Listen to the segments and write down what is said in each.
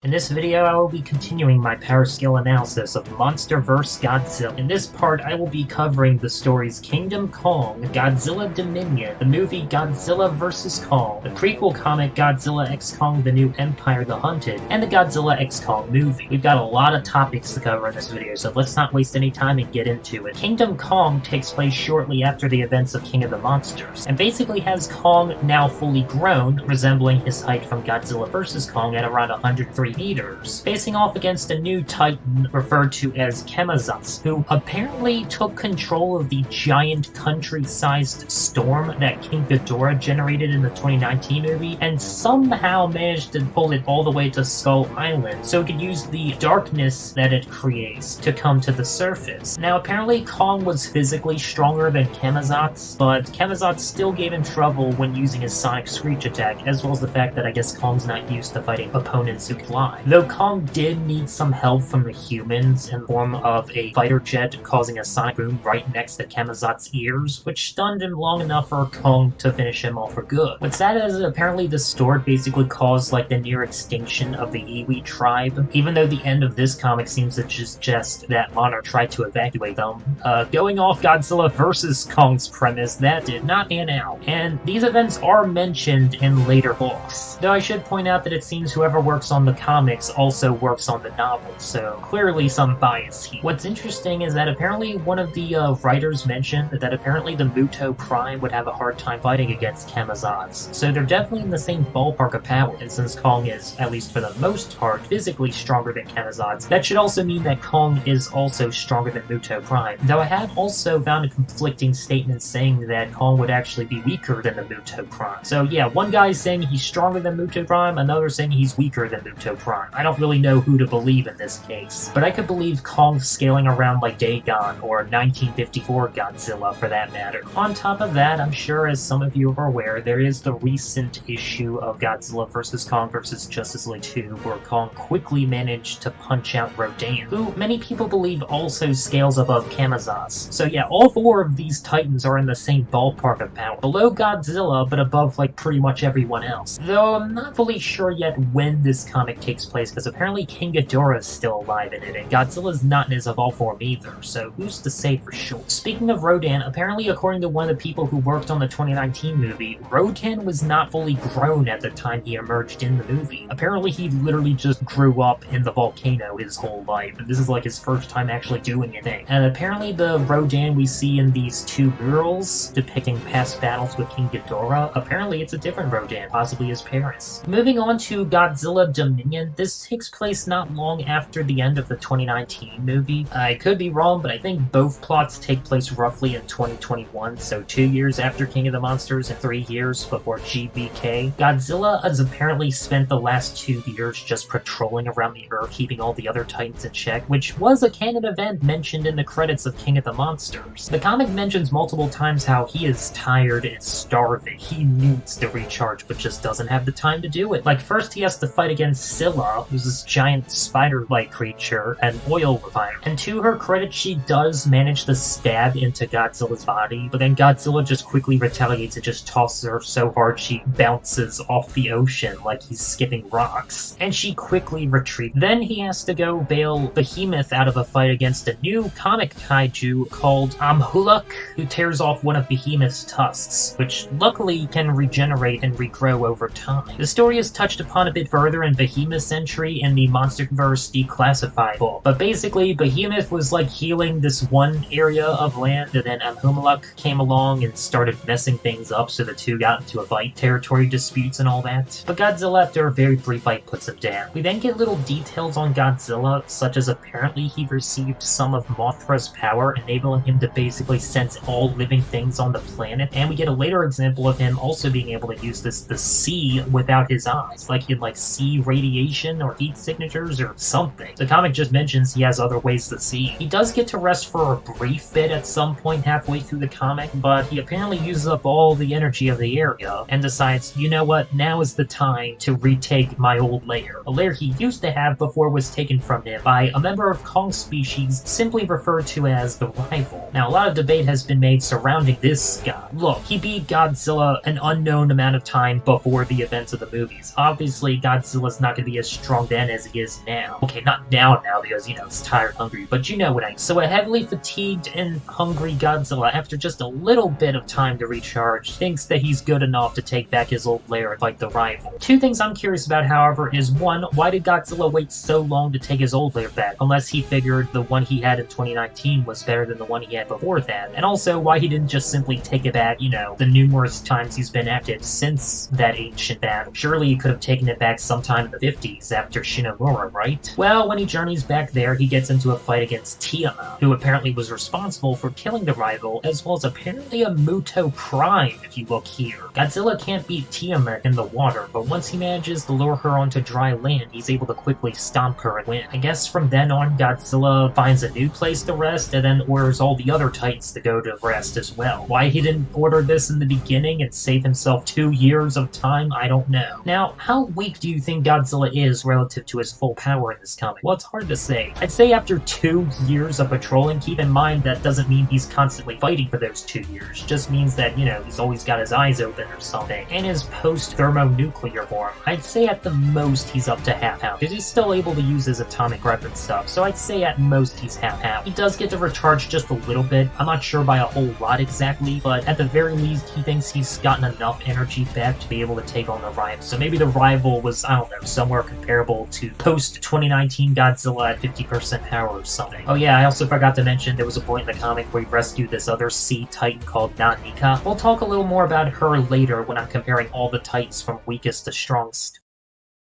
In this video, I will be continuing my power scale analysis of Monsterverse Godzilla. In this part, I will be covering the stories Kingdom Kong, Godzilla Dominion, the movie Godzilla vs. Kong, the prequel comic Godzilla x Kong: The New Empire: The Hunted, and the Godzilla x Kong movie. We've got a lot of topics to cover in this video, so let's not waste any time and get into it. Kingdom Kong takes place shortly after the events of King of the Monsters, and basically has Kong now fully grown, resembling his height from Godzilla vs. Kong at around 103 meters, facing off against a new titan referred to as Kemazatsu, who apparently took control of the giant country-sized storm that King Ghidorah generated in the 2019 movie, and somehow managed to pull it all the way to Skull Island, so it could use the darkness that it creates to come to the surface. Now, apparently Kong was physically stronger than Kemazatsu, but Kemazatsu still gave him trouble when using his Sonic Screech attack, as well as the fact that I guess Kong's not used to fighting opponents who can fly. Though Kong did need some help from the humans in the form of a fighter jet causing a sonic boom right next to Kemazatsu's ears, which stunned him long enough for Kong to finish him off for good. What's sad is that apparently the storm basically caused like the near extinction of the Iwi tribe, even though the end of this comic seems to suggest that Monarch tried to evacuate them. Going off Godzilla vs. Kong's premise, that did not pan out, and these events are mentioned in later books. Though I should point out that it seems whoever works on the comics also works on the novel, so clearly some bias here. What's interesting is that apparently one of the writers mentioned that apparently the Muto Prime would have a hard time fighting against Kemazatsu, so they're definitely in the same ballpark of power, and since Kong is, at least for the most part, physically stronger than Kemazatsu, that should also mean that Kong is also stronger than Muto Prime, though I have also found a conflicting statement saying that Kong would actually be weaker than the Muto Prime. So yeah, one guy is saying he's stronger than Muto Prime, another saying he's weaker than Muto Prime. I don't really know who to believe in this case, but I could believe Kong scaling around like Dagon or 1954 Godzilla for that matter. On top of that, I'm sure as some of you are aware, there is the recent issue of Godzilla vs. Kong vs. Justice League 2 where Kong quickly managed to punch out Rodan, who many people believe also scales above Kemazatsu. So yeah, all four of these titans are in the same ballpark of power, below Godzilla but above like pretty much everyone else. Though I'm not fully sure yet when this comic takes place, because apparently King Ghidorah is still alive in it, and Godzilla's not in his evolved form either, so who's to say for sure. Speaking of Rodan, apparently according to one of the people who worked on the 2019 movie, Rodan was not fully grown at the time he emerged in the movie. Apparently he literally just grew up in the volcano his whole life, and this is like his first time actually doing anything. And apparently the Rodan we see in these two murals depicting past battles with King Ghidorah, apparently it's a different Rodan, possibly his parents. Moving on to Godzilla Dominion, this takes place not long after the end of the 2019 movie. I could be wrong, but I think both plots take place roughly in 2021, so 2 years after King of the Monsters and 3 years before GBK. Godzilla has apparently spent the last 2 years just patrolling around the Earth, keeping all the other titans in check, which was a canon event mentioned in the credits of King of the Monsters. The comic mentions multiple times how he is tired and starving. He needs to recharge, but just doesn't have the time to do it. Like, first he has to fight against Scylla, who's this giant spider-like creature, an oil refiner. And to her credit, she does manage to stab into Godzilla's body, but then Godzilla just quickly retaliates and just tosses her so hard she bounces off the ocean like he's skipping rocks. And she quickly retreats. Then he has to go bail Behemoth out of a fight against a new comic kaiju called Amhuluk, who tears off one of Behemoth's tusks, which luckily can regenerate and regrow over time. The story is touched upon a bit further in Behemoth's entry in the Monsterverse Declassified book, but basically Behemoth was like healing this one area of land, and then Amhuluk came along and started messing things up, so the two got into a fight, territory disputes and all that. But Godzilla, after a very brief fight, puts him down. We then get little details on Godzilla, such as apparently he received some of Mothra's power, enabling him to basically sense all living things on the planet, and we get a later example of him also being able to use the see without his eyes, like he'd like see radiation or heat signatures or something. The comic just mentions he has other ways to see. He does get to rest for a brief bit at some point halfway through the comic, but he apparently uses up all the energy of the area and decides, you know what, now is the time to retake my old lair. A lair he used to have before it was taken from him by a member of Kong's species simply referred to as the Rival. Now, a lot of debate has been made surrounding this guy. Look, he beat Godzilla an unknown amount of time before the events of the movies. Obviously, Godzilla's not going to be as strong then as he is now. Okay, not now because, it's tired, hungry, but you know what I mean. So a heavily fatigued and hungry Godzilla, after just a little bit of time to recharge, thinks that he's good enough to take back his old lair and fight the rival. Two things I'm curious about, however, is one, why did Godzilla wait so long to take his old lair back, unless he figured the one he had in 2019 was better than the one he had before that? And also, why he didn't just simply take it back, the numerous times he's been active since that ancient battle. Surely he could have taken it back sometime in the 50s after Shinomura, right? Well, when he journeys back there, he gets into a fight against Tiamat, who apparently was responsible for killing the rival, as well as apparently a Muto Prime, if you look here. Godzilla can't beat Tiamat in the water, but once he manages to lure her onto dry land, he's able to quickly stomp her and win. I guess from then on, Godzilla finds a new place to rest, and then orders all the other Titans to go to rest as well. Why he didn't order this in the beginning and save himself 2 years of time, I don't know. Now, how weak do you think Godzilla is relative to his full power in this comic? Well, it's hard to say. I'd say after 2 years of patrolling, keep in mind that doesn't mean he's constantly fighting for those 2 years. Just means that, he's always got his eyes open or something. In his post-thermonuclear form, I'd say at the most he's up to half-half. He's still able to use his atomic weapon stuff, so I'd say at most he's half-half. He does get to recharge just a little bit. I'm not sure by a whole lot exactly, but at the very least, he thinks he's gotten enough energy back to be able to take on the rival. So maybe the rival was, I don't know, somewhere comparable to post-2019 Godzilla at 50% power or something. Oh yeah, I also forgot to mention there was a point in the comic where he rescued this other sea titan called Nanika. We'll talk a little more about her later when I'm comparing all the titans from weakest to strongest.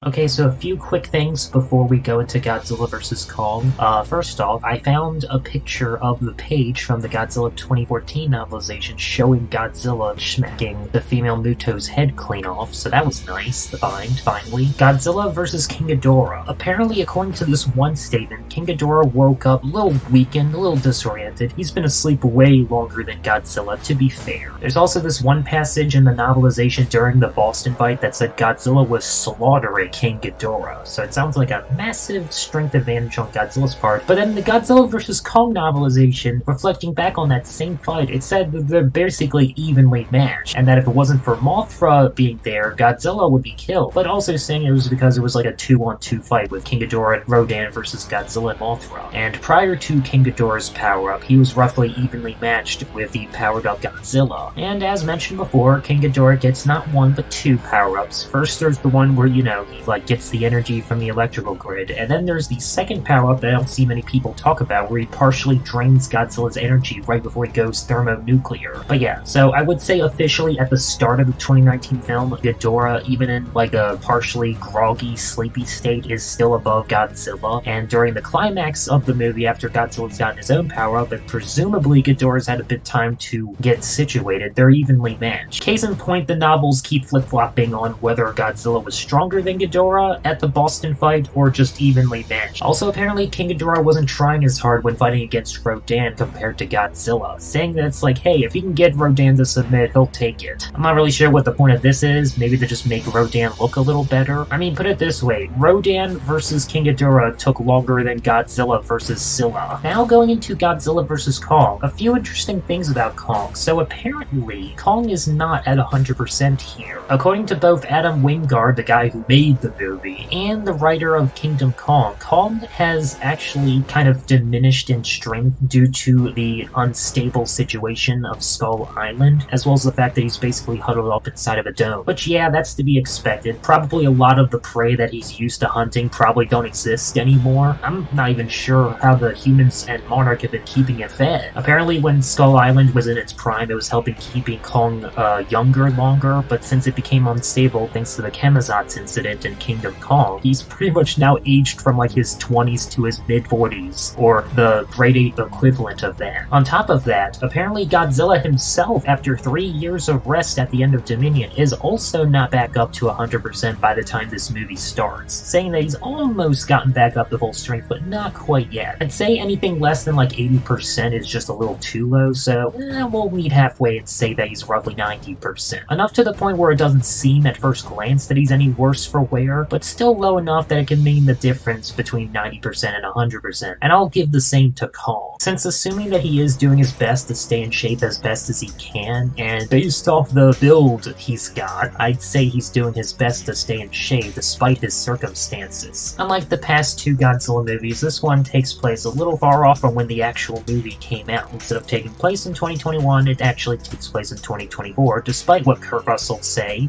Okay, so a few quick things before we go into Godzilla vs. Kong. First off, I found a picture of the page from the Godzilla 2014 novelization showing Godzilla smacking the female Muto's head clean off, so that was nice, the bind, finally. Godzilla vs. King Ghidorah. Apparently, according to this one statement, King Ghidorah woke up a little weakened, a little disoriented. He's been asleep way longer than Godzilla, to be fair. There's also this one passage in the novelization during the Boston fight that said Godzilla was slaughtering King Ghidorah, so it sounds like a massive strength advantage on Godzilla's part. But then the Godzilla vs. Kong novelization, reflecting back on that same fight, it said that they're basically evenly matched, and that if it wasn't for Mothra being there, Godzilla would be killed. But also saying it was because it was like a 2-on-2 fight with King Ghidorah and Rodan versus Godzilla and Mothra. And prior to King Ghidorah's power-up, he was roughly evenly matched with the powered-up Godzilla. And as mentioned before, King Ghidorah gets not one but 2 power-ups. First, there's the one where, he gets the energy from the electrical grid, and then there's the second power-up that I don't see many people talk about, where he partially drains Godzilla's energy right before he goes thermonuclear. But yeah, so I would say officially at the start of the 2019 film, Ghidorah, even in like a partially groggy, sleepy state, is still above Godzilla, and during the climax of the movie, after Godzilla's gotten his own power-up, and presumably Ghidorah's had a bit of time to get situated, they're evenly matched. Case in point, the novels keep flip-flopping on whether Godzilla was stronger than Ghidorah at the Boston fight, or just evenly matched. Also, apparently, King Ghidorah wasn't trying as hard when fighting against Rodan compared to Godzilla, saying that it's like, hey, if he can get Rodan to submit, he'll take it. I'm not really sure what the point of this is. Maybe to just make Rodan look a little better. I mean, put it this way, Rodan versus King Ghidorah took longer than Godzilla versus Scylla. Now going into Godzilla vs. Kong, a few interesting things about Kong. So apparently, Kong is not at 100% here. According to both Adam Wingard, the guy who made the movie, and the writer of Kingdom Kong, Kong has actually kind of diminished in strength due to the unstable situation of Skull Island, as well as the fact that he's basically huddled up inside of a dome. Which, yeah, that's to be expected. Probably a lot of the prey that he's used to hunting probably don't exist anymore. I'm not even sure how the humans and Monarch have been keeping it fed. Apparently, when Skull Island was in its prime, it was helping keeping Kong younger longer, but since it became unstable thanks to the Chemazats incident in Kingdom Kong, he's pretty much now aged from like his 20s to his mid-40s, or the grade 8 equivalent of that. On top of that, apparently Godzilla himself, after 3 years of rest at the end of Dominion, is also not back up to 100% by the time this movie starts, saying that he's almost gotten back up to full strength, but not quite yet. I'd say anything less than like 80% is just a little too low, so we'll meet halfway and say that he's roughly 90%. Enough to the point where it doesn't seem at first glance that he's any worse for wear, but still low enough that it can mean the difference between 90% and 100%, and I'll give the same to Kong. Since assuming that he is doing his best to stay in shape as best as he can, and based off the build he's got, I'd say he's doing his best to stay in shape despite his circumstances. Unlike the past two Godzilla movies, this one takes place a little far off from when the actual movie came out. Instead of taking place in 2021, it actually takes place in 2024, despite what Kurt Russell say.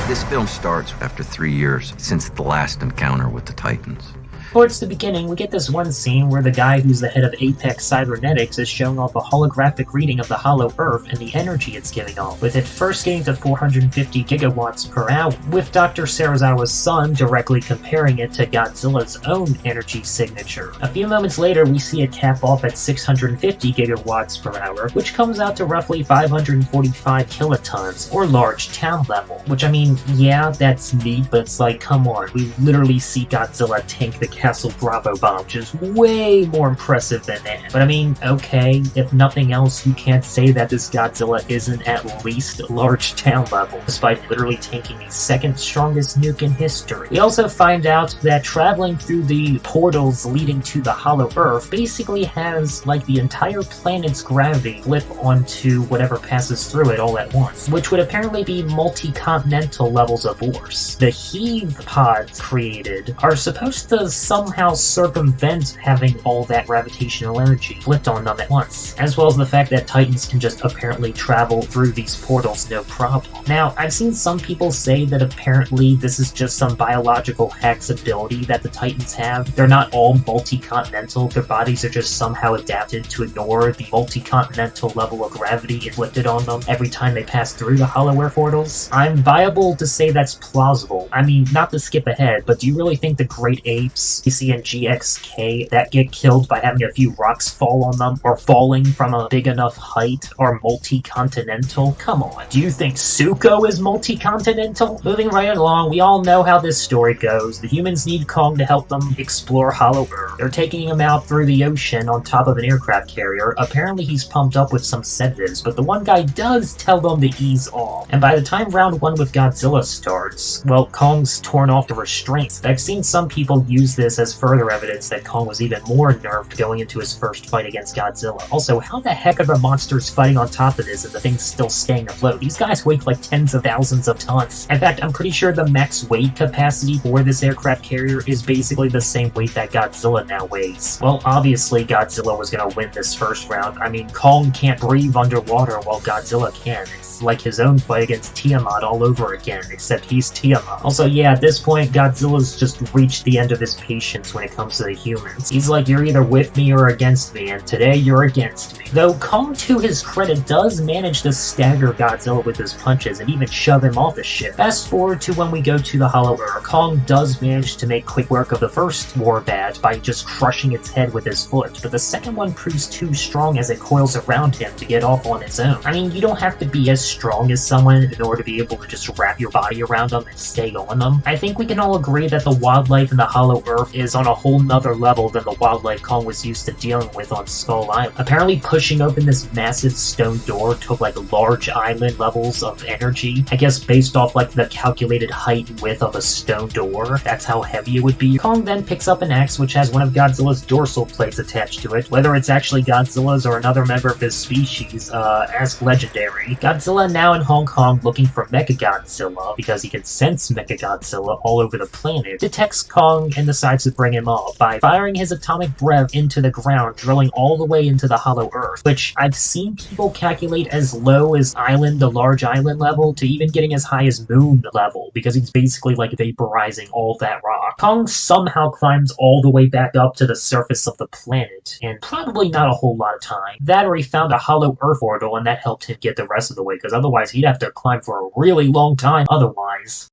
This film starts after 3 years since the last encounter with the Titans. Towards the beginning, we get this one scene where the guy who's the head of Apex Cybernetics is showing off a holographic reading of the hollow Earth and the energy it's giving off, with it first getting to 450 gigawatts per hour, with Dr. Serizawa's son directly comparing it to Godzilla's own energy signature. A few moments later, we see it cap off at 650 gigawatts per hour, which comes out to roughly 545 kilotons, or large town level. Which, I mean, yeah, that's neat, but it's like, come on, we literally see Godzilla tank the Castle Bravo bomb, which is way more impressive than that. But I mean, okay, if nothing else, you can't say that this Godzilla isn't at least large town level, despite literally tanking the second strongest nuke in history. We also find out that traveling through the portals leading to the hollow Earth basically has, like, the entire planet's gravity flip onto whatever passes through it all at once, which would apparently be multi-continental levels of force. The heave pods created are supposed to somehow circumvent having all that gravitational energy flipped on them at once, as well as the fact that Titans can just apparently travel through these portals no problem. Now, I've seen some people say that apparently this is just some biological hex ability that the Titans have. They're not all multi-continental, their bodies are just somehow adapted to ignore the multi-continental level of gravity inflicted on them every time they pass through the hollow Earth portals. I'm viable to say that's plausible. I mean, not to skip ahead, but do you really think the great apes you see in GXK that get killed by having a few rocks fall on them, or falling from a big enough height, are multi-continental? Come on, do you think Suko is multi-continental? Moving right along, we all know how this story goes. The humans need Kong to help them explore Hollow Earth. They're taking him out through the ocean on top of an aircraft carrier. Apparently he's pumped up with some sedatives, but the one guy does tell them to ease off. And by the time round one with Godzilla starts, well, Kong's torn off the restraints. I've seen some people use this as further evidence that Kong was even more nerfed going into his first fight against Godzilla. Also, how the heck are the monsters fighting on top of this and the thing's still staying afloat? These guys weigh like tens of thousands of tons. In fact, I'm pretty sure the max weight capacity for this aircraft carrier is basically the same weight that Godzilla now weighs. Well, obviously Godzilla was gonna win this first round. I mean, Kong can't breathe underwater while Godzilla can. It's like his own fight against Tiamat all over again, except he's Tiamat. Also, yeah, at this point, Godzilla's just reached the end of his patience when it comes to the humans. He's like, you're either with me or against me, and today you're against me. Though Kong, to his credit, does manage to stagger Godzilla with his punches and even shove him off the ship. Fast forward to when we go to the Hollow Earth. Kong does manage to make quick work of the first war bat by just crushing its head with his foot, but the second one proves too strong as it coils around him to get off on its own. I mean, you don't have to be as strong as someone in order to be able to just wrap your body around them and stay on them. I think we can all agree that the wildlife in the Hollow Earth is on a whole nother level than the wildlife Kong was used to dealing with on Skull Island. Apparently pushing open this massive stone door took like large island levels of energy. I guess based off like the calculated height and width of a stone door, that's how heavy it would be. Kong then picks up an axe which has one of Godzilla's dorsal plates attached to it. Whether it's actually Godzilla's or another member of his species, ask Legendary. Godzilla now in Hong Kong looking for Mechagodzilla because he can sense Mechagodzilla all over the planet, detects Kong and decides to bring him off by firing his atomic breath into the ground, drilling all the way into the Hollow Earth, which I've seen people calculate as low as the large island level, to even getting as high as moon level, because he's basically like vaporizing all that rock. Kong somehow climbs all the way back up to the surface of the planet, and probably not a whole lot of time. That or he found a Hollow Earth portal and that helped him get the rest of the way, because otherwise he'd have to climb for a really long time otherwise.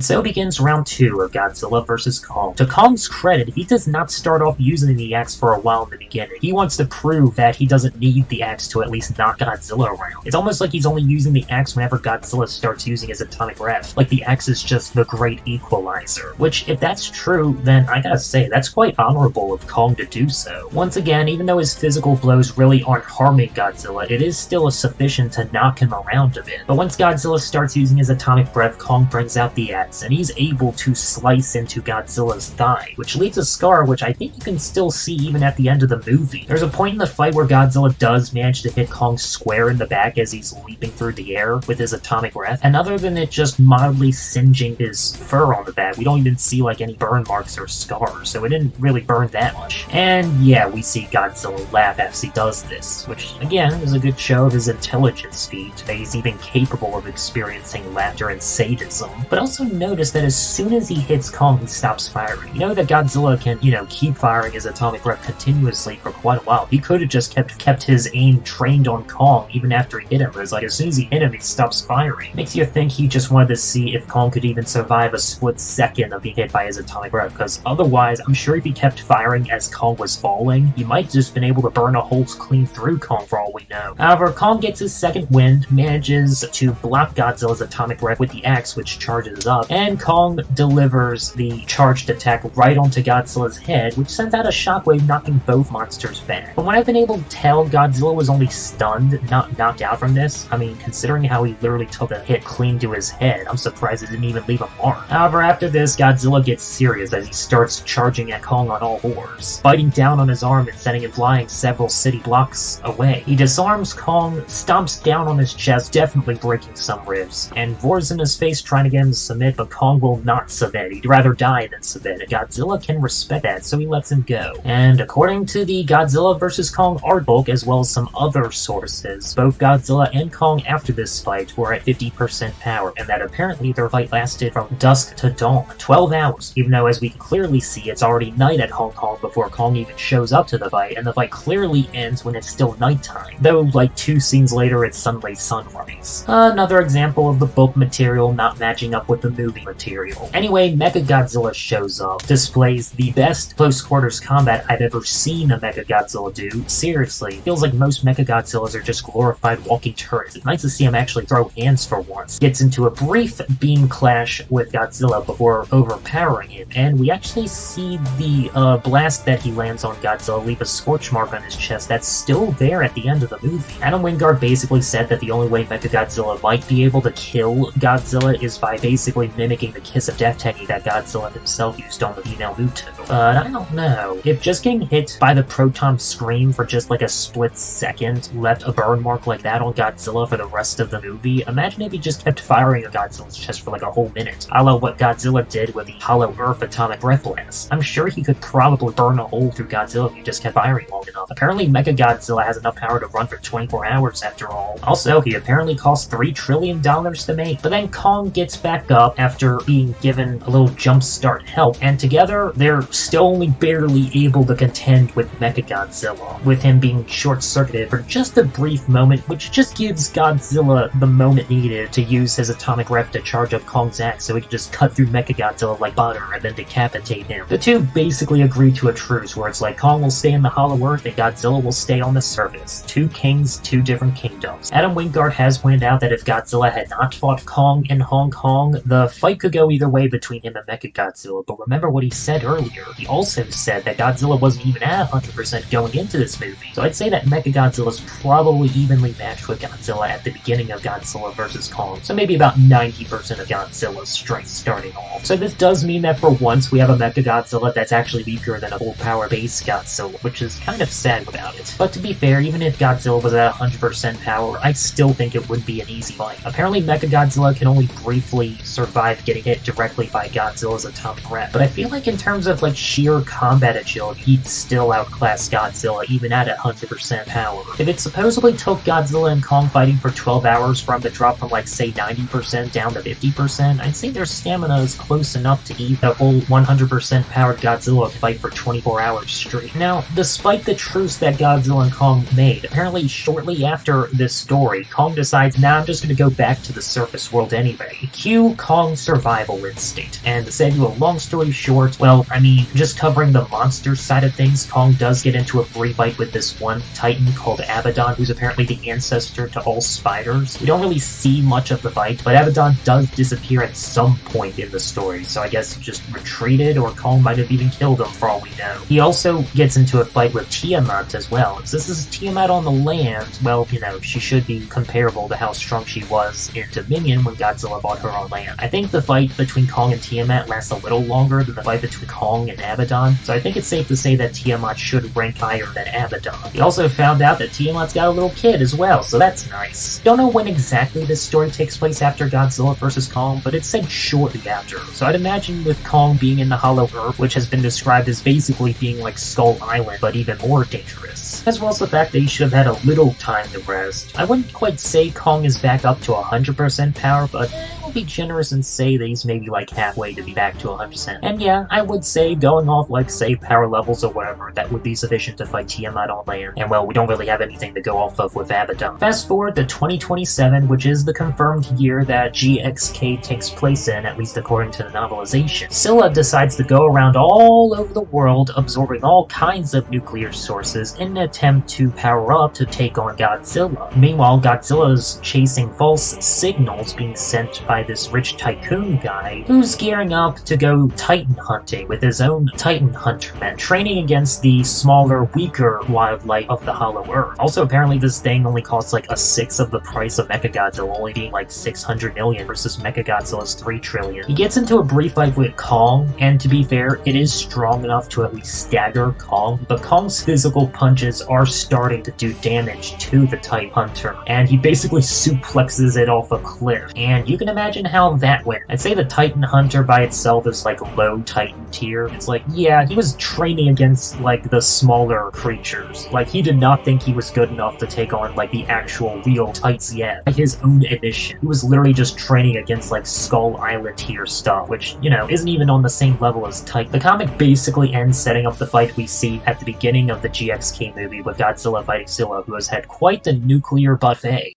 So begins round 2 of Godzilla vs. Kong. To Kong's credit, he does not start off using the axe for a while in the beginning. He wants to prove that he doesn't need the axe to at least knock Godzilla around. It's almost like he's only using the axe whenever Godzilla starts using his atomic breath. Like the axe is just the great equalizer. Which, if that's true, then I gotta say, that's quite honorable of Kong to do so. Once again, even though his physical blows really aren't harming Godzilla, it is still sufficient to knock him around a bit. But once Godzilla starts using his atomic breath, Kong brings out the axe, hands, and he's able to slice into Godzilla's thigh, which leaves a scar which I think you can still see even at the end of the movie. There's a point in the fight where Godzilla does manage to hit Kong square in the back as he's leaping through the air with his atomic breath, and other than it just mildly singeing his fur on the back, we don't even see like any burn marks or scars, so it didn't really burn that much. And yeah, we see Godzilla laugh as he does this, which again is a good show of his intelligence feat, that he's even capable of experiencing laughter and sadism. But also notice that as soon as he hits Kong, he stops firing. You know that Godzilla can, keep firing his atomic breath continuously for quite a while. He could have just kept his aim trained on Kong even after he hit him, but it's like as soon as he hit him, he stops firing. Makes you think he just wanted to see if Kong could even survive a split second of being hit by his atomic breath, because otherwise, I'm sure if he kept firing as Kong was falling, he might just been able to burn a hole clean through Kong for all we know. However, Kong gets his second wind, manages to block Godzilla's atomic breath with the axe, which charges up, and Kong delivers the charged attack right onto Godzilla's head, which sends out a shockwave, knocking both monsters back. From what I've been able to tell, Godzilla was only stunned, not knocked out from this. I mean, considering how he literally took a hit clean to his head, I'm surprised it didn't even leave a mark. However, after this, Godzilla gets serious as he starts charging at Kong on all fours, biting down on his arm and sending him flying several city blocks away. He disarms Kong, stomps down on his chest, definitely breaking some ribs, and roars in his face trying to get him to submit, but Kong will not submit. He'd rather die than submit. Godzilla can respect that, so he lets him go. And according to the Godzilla vs. Kong art book, as well as some other sources, both Godzilla and Kong after this fight were at 50% power, and that apparently their fight lasted from dusk to dawn, 12 hours, even though as we can clearly see it's already night at Hong Kong before Kong even shows up to the fight, and the fight clearly ends when it's still nighttime, though like 2 scenes later it's suddenly sunrise. Another example of the book material not matching up with the movie material. Anyway, Mechagodzilla shows up, displays the best close quarters combat I've ever seen a Mechagodzilla do. Seriously, feels like most Mechagodzillas are just glorified walking turrets. It's nice to see him actually throw hands for once. Gets into a brief beam clash with Godzilla before overpowering him, and we actually see the blast that he lands on Godzilla leave a scorch mark on his chest that's still there at the end of the movie. Adam Wingard basically said that the only way Mechagodzilla might be able to kill Godzilla is by basically mimicking the kiss of death technique that Godzilla himself used on the female Muto. But I don't know. If just getting hit by the proton scream for just like a split second left a burn mark like that on Godzilla for the rest of the movie, imagine if he just kept firing at Godzilla's chest for like a whole minute, a la what Godzilla did with the Hollow Earth atomic breath blast. I'm sure he could probably burn a hole through Godzilla if he just kept firing long enough. Apparently Mechagodzilla has enough power to run for 24 hours after all. Also, he apparently cost $3 trillion to make. But then Kong gets back up after being given a little jump start help, and together they're still only barely able to contend with Mechagodzilla, with him being short-circuited for just a brief moment, which just gives Godzilla the moment needed to use his atomic breath to charge up Kong's axe so he can just cut through Mechagodzilla like butter and then decapitate him. The two basically agree to a truce where it's like Kong will stay in the Hollow Earth and Godzilla will stay on the surface. 2 kings, 2 different kingdoms. Adam Wingard has pointed out that if Godzilla had not fought Kong in Hong Kong, the fight could go either way between him and Mechagodzilla, but remember what he said earlier. He also said that Godzilla wasn't even at 100% going into this movie, so I'd say that Mechagodzilla's probably evenly matched with Godzilla at the beginning of Godzilla vs. Kong, so maybe about 90% of Godzilla's strength starting off. So this does mean that for once we have a Mechagodzilla that's actually weaker than a full power base Godzilla, which is kind of sad about it. But to be fair, even if Godzilla was at 100% power, I still think it would be an easy fight. Apparently Mechagodzilla can only briefly survive getting hit directly by Godzilla's atomic breath, but I feel like in terms of like sheer combat agility, he'd still outclass Godzilla even at 100% power. If it supposedly took Godzilla and Kong fighting for 12 hours for him to drop from like say 90% down to 50%, I'd say their stamina is close enough to eat a whole 100% powered Godzilla fight for 24 hours straight. Now, despite the truce that Godzilla and Kong made, apparently shortly after this story, Kong decides, nah, I'm just gonna go back to the surface world anyway. Cue Kong's survival instinct. And to save you a long story short, well, I mean, just covering the monster side of things, Kong does get into a free fight with this one titan called Addendum, who's apparently the ancestor to all spiders. We don't really see much of the fight, but Addendum does disappear at some point in the story, so I guess he just retreated, or Kong might have even killed him for all we know. He also gets into a fight with Tiamat as well. Since this is Tiamat on the land, well, you know, she should be comparable to how strong she was in Dominion when Godzilla fought her on land. I think think the fight between Kong and Tiamat lasts a little longer than the fight between Kong and Abaddon, so I think it's safe to say that Tiamat should rank higher than Abaddon. We also found out that Tiamat's got a little kid as well, so that's nice. Don't know when exactly this story takes place after Godzilla vs. Kong, but it's said shortly after, so I'd imagine with Kong being in the Hollow Earth, which has been described as basically being like Skull Island, but even more dangerous, as well as the fact that he should have had a little time to rest. I wouldn't quite say Kong is back up to 100% power, but I'll be generous and say that he's maybe like halfway to be back to 100%. And yeah, I would say going off like say power levels or whatever, that would be sufficient to fight Tiamat on land. And well, we don't really have anything to go off of with Abaddon. Fast forward to 2027, which is the confirmed year that GXK takes place in, at least according to the novelization. Scylla decides to go around all over the world, absorbing all kinds of nuclear sources in an attempt to power up to take on Godzilla. Meanwhile, Godzilla's chasing false signals being sent by this rich tycoon guy who's gearing up to go Titan hunting with his own Titan Huntermen, training against the smaller, weaker wildlife of the Hollow Earth. Also, apparently this thing only costs like a sixth of the price of Mechagodzilla, only being like 600 million versus Mechagodzilla's 3 trillion. He gets into a brief fight with Kong, and to be fair, it is strong enough to at least stagger Kong, but Kong's physical punches are starting to do damage to the Titan Hunter, and he basically suplexes it off a cliff. And you can imagine how that went. I'd say the Titan Hunter by itself is like low Titan tier. It's like, yeah, he was training against like the smaller creatures. Like, he did not think he was good enough to take on like the actual real Titans yet. By his own admission, he was literally just training against like Skull Island tier stuff, which, you know, isn't even on the same level as Titan. The comic basically ends setting up the fight we see at the beginning of the GXK movie with Godzilla fighting Scylla, who has had quite the nuclear buffet.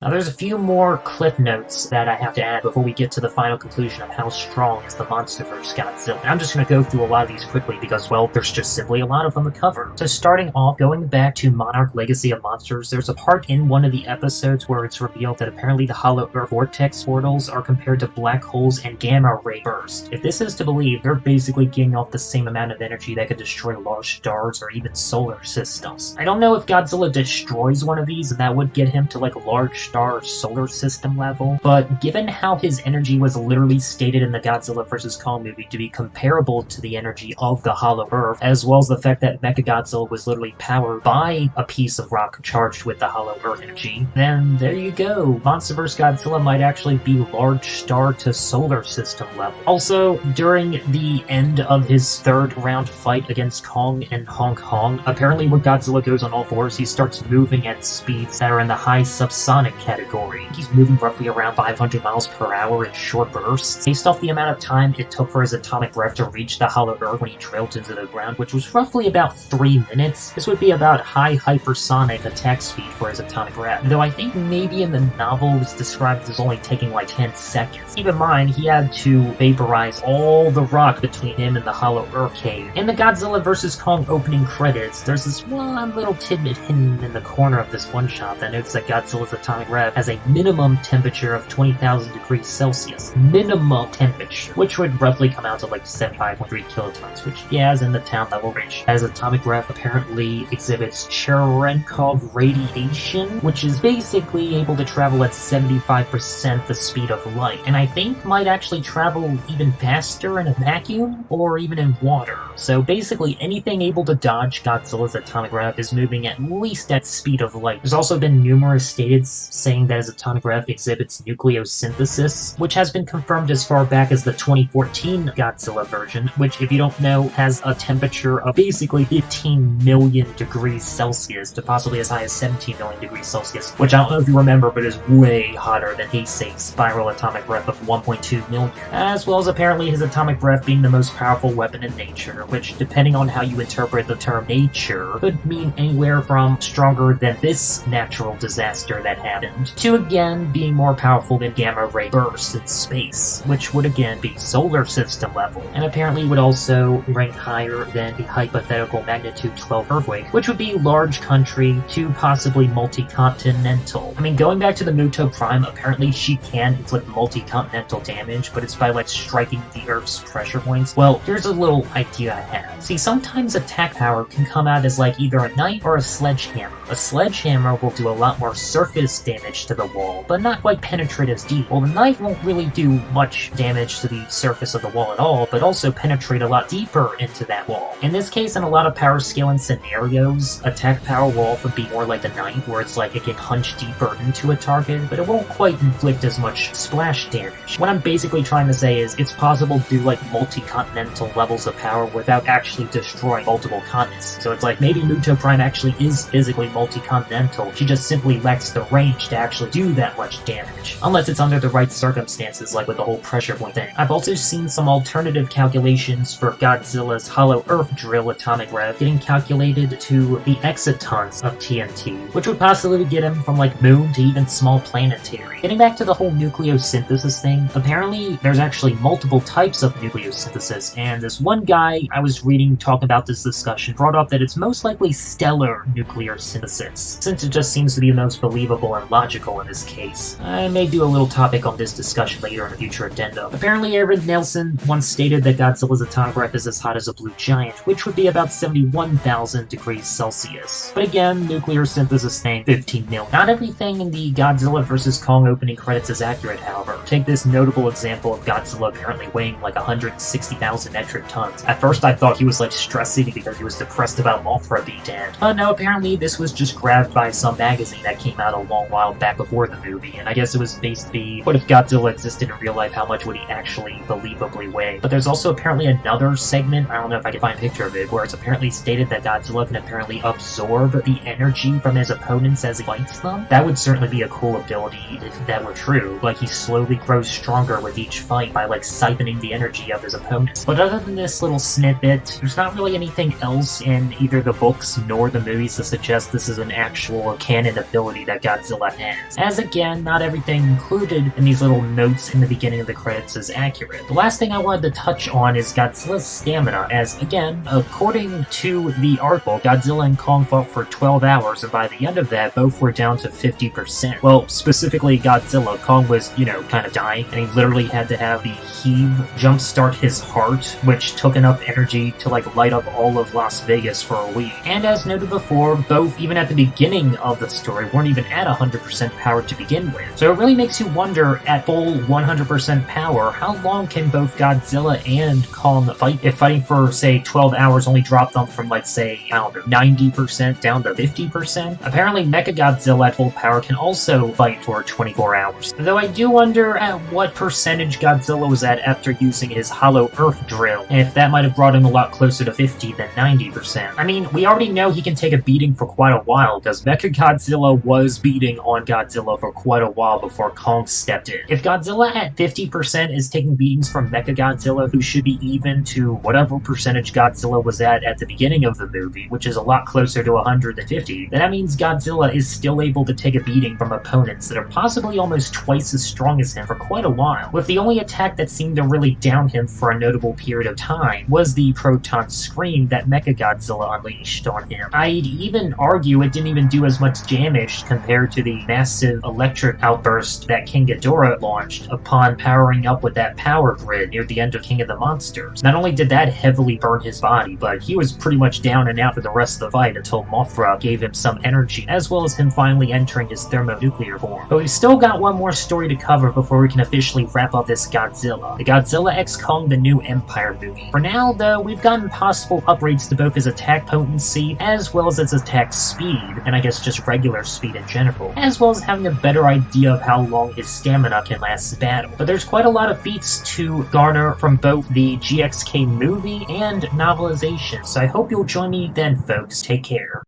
Now there's a few more clip notes that I have to add before we get to the final conclusion of how strong is the Monsterverse Godzilla. And I'm just going to go through a lot of these quickly because, well, there's just simply a lot of them to cover. So starting off, going back to Monarch Legacy of Monsters, there's a part in one of the episodes where it's revealed that apparently the Hollow Earth vortex portals are compared to black holes and gamma ray bursts. If this is to believe, they're basically giving off the same amount of energy that could destroy large stars or even solar systems. I don't know if Godzilla destroys one of these, and that would get him to like large star solar system level, but given how his energy was literally stated in the Godzilla vs. Kong movie to be comparable to the energy of the Hollow Earth, as well as the fact that Mechagodzilla was literally powered by a piece of rock charged with the Hollow Earth energy, then there you go. Monsterverse Godzilla might actually be large star to solar system level. Also, during the end of his third round fight against Kong and Hong Kong, apparently when Godzilla goes on all fours, he starts moving at speeds that are in the high subsonic category. He's moving roughly around 500 miles per hour in short bursts, based off the amount of time it took for his atomic breath to reach the Hollow Earth when he trailed into the ground, which was roughly about 3 minutes. This would be about high hypersonic attack speed for his atomic breath, though I think maybe in the novel it's described as only taking like 10 seconds. Keep in mind, he had to vaporize all the rock between him and the Hollow Earth cave. In the Godzilla vs. Kong opening credits, there's this one little tidbit hidden in the corner of this one shot that notes that Godzilla's atomic breath has a minimum temperature of 20,000 degrees Celsius. Minimum temperature, which would roughly come out to like 75.3 kilotons, which, yeah, is in the town level range. As atomic breath apparently exhibits Cherenkov radiation, which is basically able to travel at 75% the speed of light, and I think might actually travel even faster in a vacuum or even in water. So basically anything able to dodge Godzilla's atomic breath is moving at least at speed of light. There's also been numerous statements saying that his atomic breath exhibits nucleosynthesis, which has been confirmed as far back as the 2014 Godzilla version, which, if you don't know, has a temperature of basically 15 million degrees Celsius to possibly as high as 17 million degrees Celsius, which I don't know if you remember, but is way hotter than Heisei's spiral atomic breath of 1.2 million, as well as apparently his atomic breath being the most powerful weapon in nature, which, depending on how you interpret the term nature, could mean anywhere from stronger than this natural disaster that happened, to again being more powerful than gamma ray bursts in space, which would again be solar system level, and apparently would also rank higher than the hypothetical magnitude 12 earthquake, which would be large country to possibly multi-continental. I mean, going back to the Muto Prime, apparently she can inflict multi-continental damage, but it's by like striking the Earth's pressure points. Well, here's a little idea guy has. See, sometimes attack power can come out as like either a knife or a sledgehammer. A sledgehammer will do a lot more surface damage to the wall, but not quite penetrate as deep. Well, the knife won't really do much damage to the surface of the wall at all, but also penetrate a lot deeper into that wall. In this case, in a lot of power scaling scenarios, attack power will often be more like the knife, where it's like it can punch deeper into a target, but it won't quite inflict as much splash damage. What I'm basically trying to say is it's possible to do like multi-continental levels of power without actually destroying multiple continents. So it's like maybe Muto Prime actually is physically multi-continental, she just simply lacks the range to actually do that much damage. Unless it's under the right circumstances, like with the whole pressure point thing. I've also seen some alternative calculations for Godzilla's Hollow Earth drill atomic rev getting calculated to the exatons of TNT, which would possibly get him from like moon to even small planetary. Getting back to the whole nucleosynthesis thing, apparently there's actually multiple types of nucleosynthesis, and this one guy I was reading talk about this discussion brought up that it's most likely stellar nuclear synthesis, since it just seems to be the most believable and logical in this case. I may do a little topic on this discussion later in a future addendum. Apparently Aaron Nelson once stated that Godzilla's atomic breath is as hot as a blue giant, which would be about 71,000 degrees Celsius. But again, nuclear synthesis thing, 15 mil. Not everything in the Godzilla vs. Kong opening credits is accurate, however. Take this notable example of Godzilla apparently weighing like 160,000 metric tons. At first I thought he was like stressing because he was depressed about Mothra being dead. But no, apparently this was just grabbed by some magazine that came out a long while back before the movie, and I guess it was based to be, what if Godzilla existed in real life, how much would he actually believably weigh? But there's also apparently another segment, I don't know if I can find a picture of it, where it's apparently stated that Godzilla can apparently absorb the energy from his opponents as he fights them. That would certainly be a cool ability if that were true. Like, he slowly grows stronger with each fight by like siphoning the energy of his opponents. But other than this little snippet, there's not really anything else in either the books nor the movies to suggest this is an actual canon ability that Godzilla has. As again, not everything included in these little notes in the beginning of the credits is accurate. The last thing I wanted to touch on is Godzilla's stamina, as again, according to the article, Godzilla and Kong fought for 12 hours, and by the end of that, both were down to 50%. Well, specifically Godzilla, Kong was, kind of dying, and he literally had to have the heave jumpstart his heart, which took enough energy to like light up all of Las Vegas for a week. And as noted before, both, even at the beginning of the story, weren't even at 100% power to begin with. So it really makes you wonder, at full 100% power, how long can both Godzilla and Kong fight? If fighting for, say, 12 hours only dropped them from, like, say, I don't know, 90% down to 50%? Apparently Mechagodzilla at full power can also fight for 24 hours. Though I do wonder at what percentage Godzilla was at after using his Hollow Earth drill, and if that might have brought him a lot closer to 50 than 90%. I mean, we already know he can take a beating for quite a while, because Mechagodzilla was beating on Godzilla for quite a while before Kong stepped in. If Godzilla at 50% is taking beatings from Mechagodzilla, who should be even to whatever percentage Godzilla was at the beginning of the movie, which is a lot closer to 150, then that means Godzilla is still able to take a beating from opponents that are possibly almost twice as strong as him for quite a while. With the only attack that seemed to really down him for a notable period of time was the proton scream that Mechagodzilla unleashed on him. I'd even argue it didn't even do as much damage compared to the massive electric outburst that King Ghidorah launched upon powering up with that power grid near the end of King of the Monsters. Not only did that heavily burn his body, but he was pretty much down and out for the rest of the fight until Mothra gave him some energy, as well as him finally entering his thermonuclear form. But we've still got one more story to cover before we can officially wrap up this Godzilla. The Godzilla x Kong The New Empire movie. For now, though, we've gotten possible upgrades to both his attack potency as well as his attack speed, and I guess just regular speed in general, as well as having a better idea of how long his stamina can last in battle. But there's quite a lot of feats to garner from both the GXK movie and novelization, so I hope you'll join me then, folks. Take care.